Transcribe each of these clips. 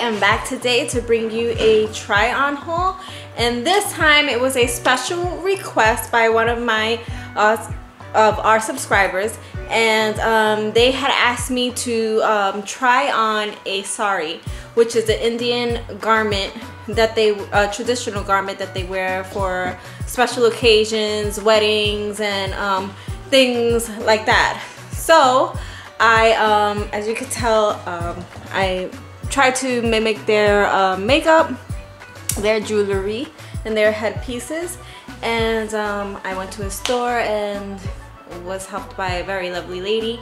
am back today to bring you a try on haul, and this time it was a special request by one of our subscribers, and they had asked me to try on a saree, which is an Indian garment that traditional garment that they wear for special occasions, weddings, and things like that. So I, as you can tell, I tried to mimic their makeup, their jewelry, and their headpieces. And I went to a store and was helped by a very lovely lady.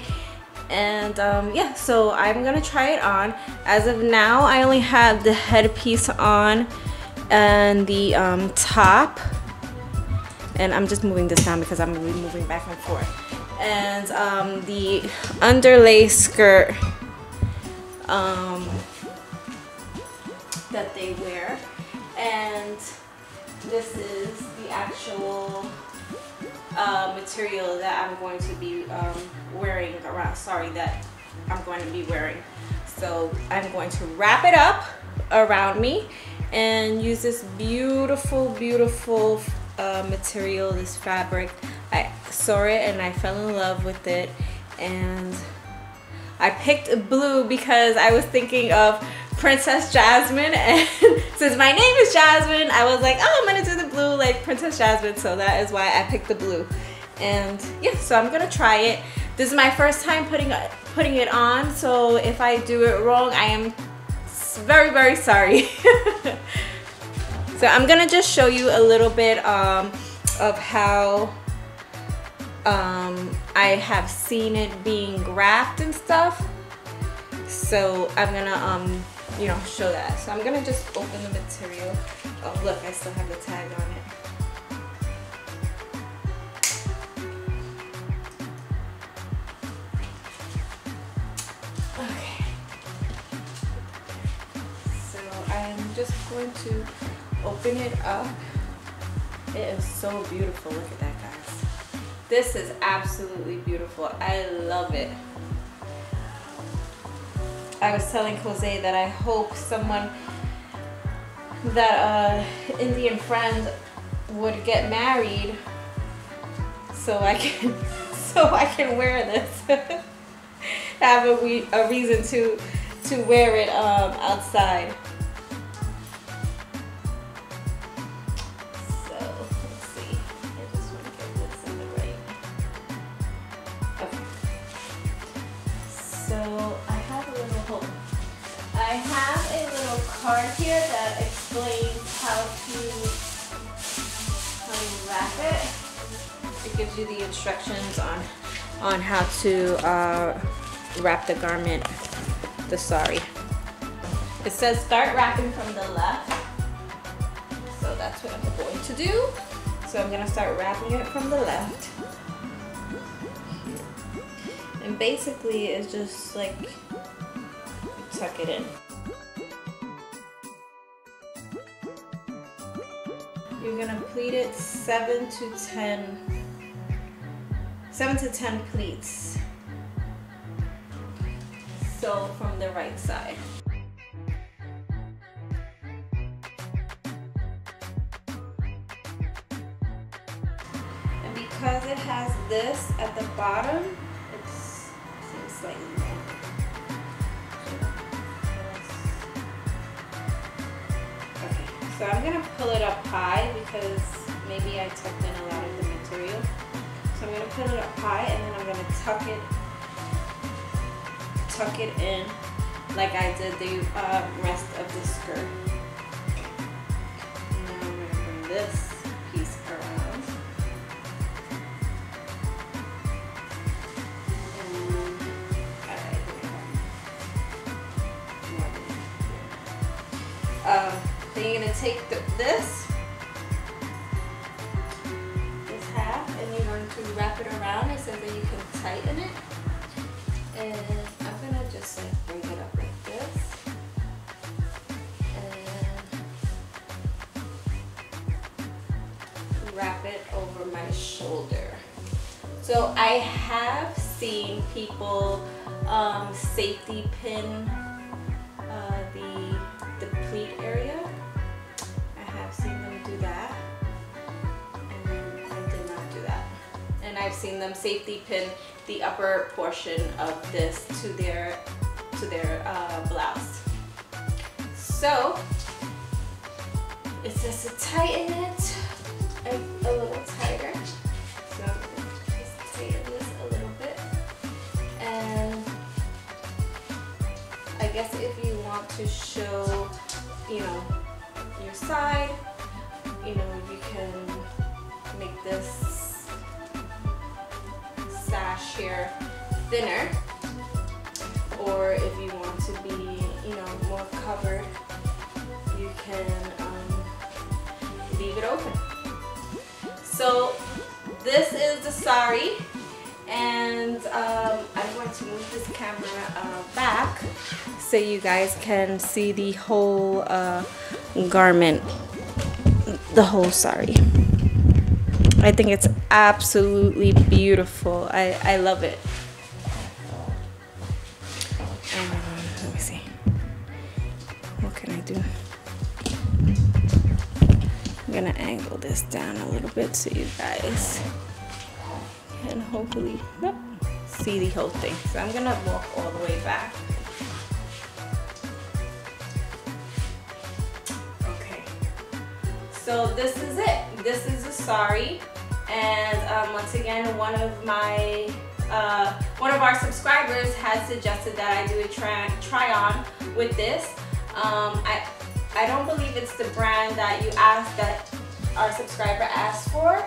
And yeah, so I'm gonna try it on. As of now, I only have the headpiece on and the top. And I'm just moving this down because I'm really moving back and forth. And the underlay skirt that they wear, and this is the actual material that I'm going to be wearing around. Sorry, that I'm going to be wearing. So I'm going to wrap it up around me and use this beautiful, beautiful material, this fabric. I saw it and I fell in love with it, and I picked blue because I was thinking of Princess Jasmine, and since my name is Jasmine, I was like, oh, I'm gonna do the blue like Princess Jasmine, so that is why I picked the blue. And yeah, so I'm gonna try it. This is my first time putting it on, so if I do it wrong, I am very, very sorry. So I'm gonna just show you a little bit of how I have seen it being wrapped and stuff. So I'm gonna you know, show that. So I'm gonna just open the material. Oh look, I still have the tag on it. Okay. So I'm just going to open it up. It is so beautiful. Look at that, guys. This is absolutely beautiful. I love it. I was telling Jose that I hope someone, that Indian friend would get married so I can wear this. Have a reason to wear it outside. I have a little card here that explains how to wrap it. It gives you the instructions on how to wrap the garment, the saree. It says start wrapping from the left, so that's what I'm going to do. So I'm going to start wrapping it from the left. And basically it's just like tuck it in. You're gonna pleat it 7 to 10 pleats. So from the right side. And because it has this at the bottom, it seems slightly long. So I'm gonna pull it up high because maybe I tucked in a lot of the material. So I'm gonna pull it up high, and then I'm gonna tuck it in like I did the rest of the skirt. And now I'm gonna bring this piece around. Then you're going to take this half, and you're going to wrap it around it so that you can tighten it. And I'm going to just like bring it up like this. And wrap it over my shoulder. So I have seen people safety pin the I've seen them safety pin the upper portion of this to their blouse. So it's just to tighten it a little tighter. So I'm going to just tighten this a little bit. And I guess if you want to show, you know, your side, you know, you can make this sash here thinner, or if you want to be, you know, more covered, you can leave it open. So this is the saree, and I'm going to move this camera back so you guys can see the whole garment, the whole saree. I think it's absolutely beautiful. I love it. Let me see. What can I do? I'm gonna angle this down a little bit so you guys can hopefully see the whole thing. So I'm gonna walk all the way back. Okay. So this is it. This is the saree, and once again, one of our subscribers had suggested that I do a try on with this. I don't believe it's the brand that you asked, that our subscriber asked for,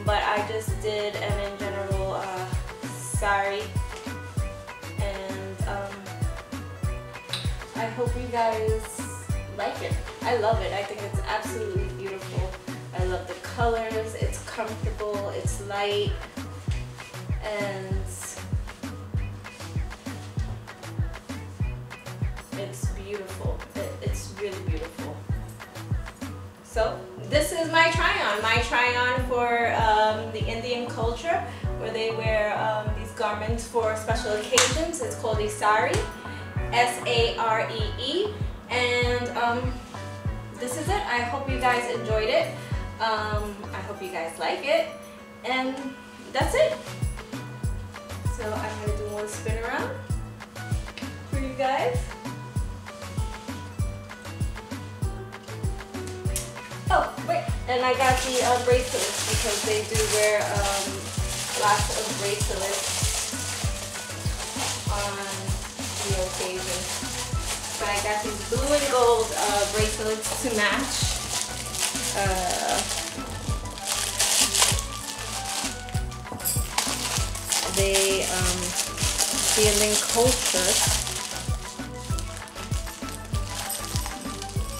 but I just did an in general saree, and I hope you guys like it. I love it. I think it's absolutely beautiful. I love the colors. It's comfortable. It's light, and it's beautiful. It's really beautiful. So this is my try-on. My try-on for the Indian culture, where they wear these garments for special occasions. It's called a saree, S-A-R-E-E. And this is it. I hope you guys enjoyed it. I hope you guys like it. And that's it. So I'm going to do one spin around for you guys. Oh, wait. And I got the bracelets, because they do wear lots of bracelets on the occasion. So I got these blue and gold bracelets to match. The Indian culture,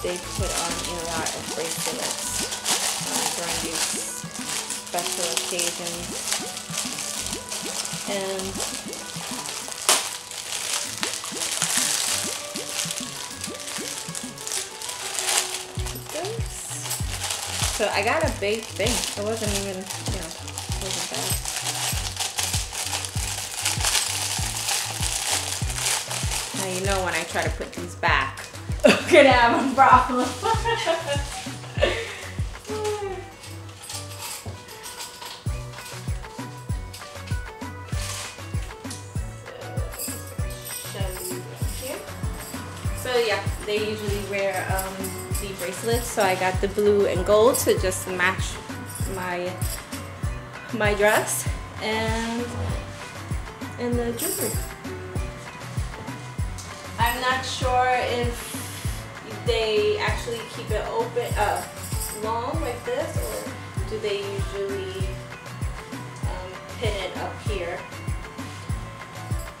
they put on a lot of bracelets during these special occasions. And so I got a big thing. It wasn't even, you know, it wasn't bad. Now you know when I try to put these back, I'm gonna have a problem. So yeah, they usually wear the bracelets, so I got the blue and gold to just match my dress and the jewelry. I'm not sure if they actually keep it open long like this, or do they usually pin it up here?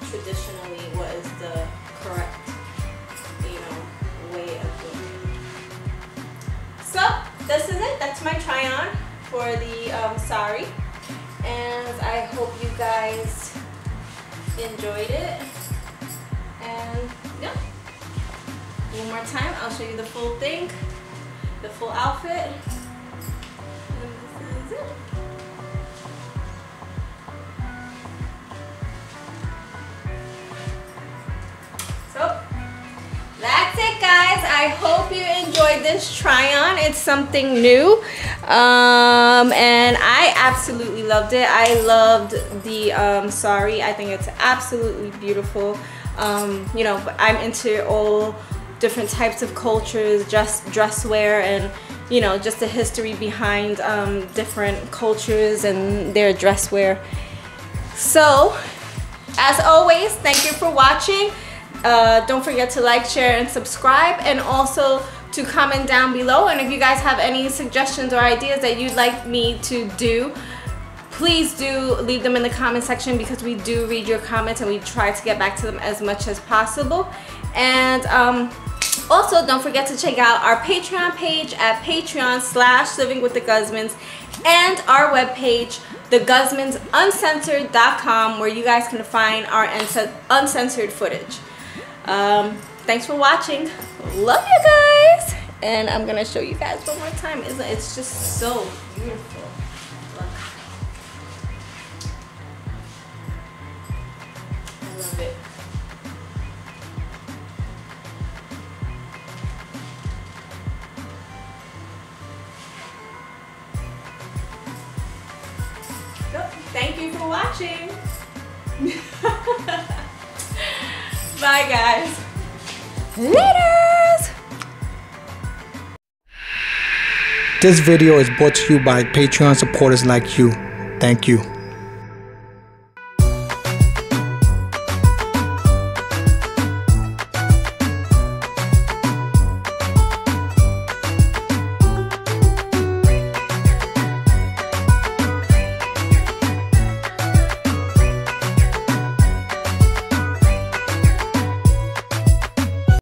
Traditionally, what is the correct, you know, way of doing it? So this is it. That's my try on for the saree, and I hope you guys enjoyed it. And yeah, one more time, I'll show you the full thing, the full outfit. And this is it. So that's it, guys. guys, I hope you enjoyed this try on. It's something new, and I absolutely loved it. I loved the Saree. I think it's absolutely beautiful. You know, I'm into all different types of cultures, dress wear, and you know, just the history behind different cultures and their dress wear. So as always, thank you for watching. Don't forget to like, share, and subscribe, and also to comment down below. And if you guys have any suggestions or ideas that you'd like me to do, please do leave them in the comment section, because we do read your comments and we try to get back to them as much as possible. And also don't forget to check out our Patreon page at patreon.com/livingwiththeguzmans, and our webpage, theguzmansuncensored.com, where you guys can find our uncensored footage. Thanks for watching. Love you guys. And I'm gonna show you guys one more time. It's just so beautiful. Look. I love it. Thank you for watching. Bye guys. Laters. This video is brought to you by Patreon supporters like you. Thank you.